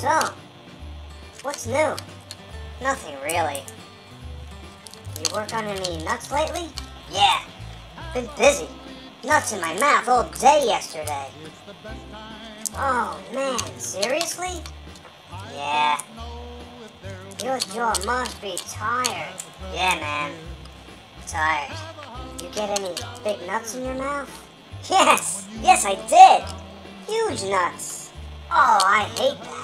So, what's new? Nothing really. You work on any nuts lately? Yeah, been busy. Nuts in my mouth all day yesterday. Oh man, seriously? Yeah. Your jaw must be tired. Yeah, man. Tired. You get any big nuts in your mouth? Yes! Yes, I did! Huge nuts! Oh, I hate that.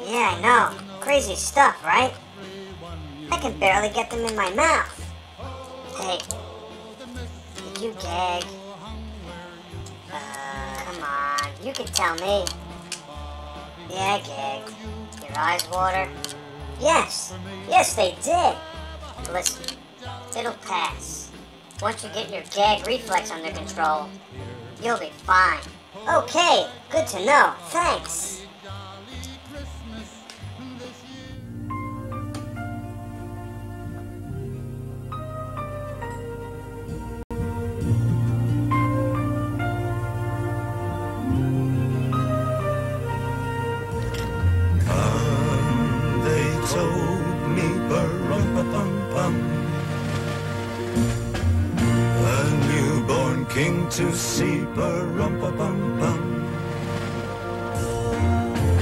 Yeah, I know. Crazy stuff, right? I can barely get them in my mouth. Hey, did you gag? Come on, you can tell me. Yeah, I gagged. Your eyes water? Yes, yes they did. Listen, it'll pass. Once you get your gag reflex under control, you'll be fine. Okay, good to know. Thanks. Told me ba-rum-pa-pum-pum, a newborn king to see, ba-rum-pa-pum-pum.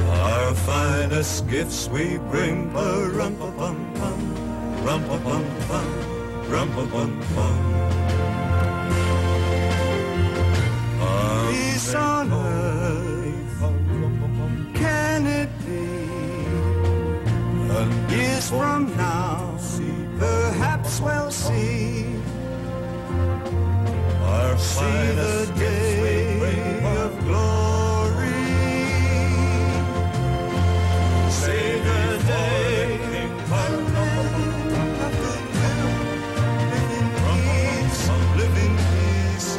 Our finest gifts we bring, ba-rum-pa-pum-pum, rum-pa-pum-pum, rum-pa-pum-pum. Peace on earth, can it be? Years from now, perhaps we'll see the day of glory. See the day live in peace,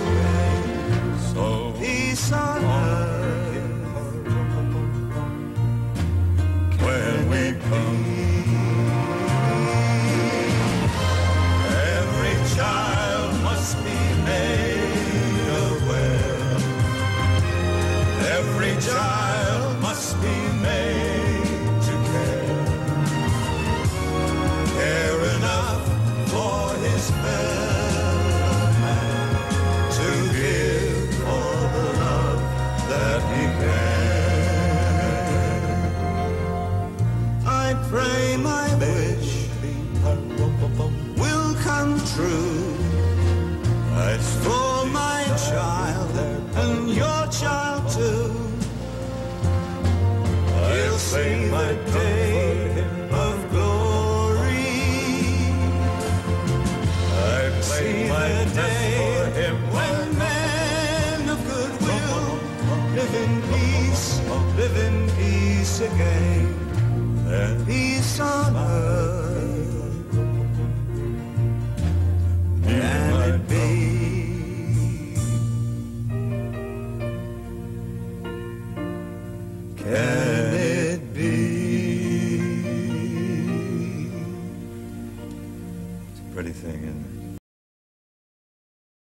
so peace on earth when we come. Every child must be made to care enough for his fellow man, to give all the love that he can. I pray my wish will come true. It's for my child and your child too. He'll see the day of glory. I see the day when men of goodwill live in peace again, and peace on earth. Can it be? Can it be? It's a pretty thing, isn't it?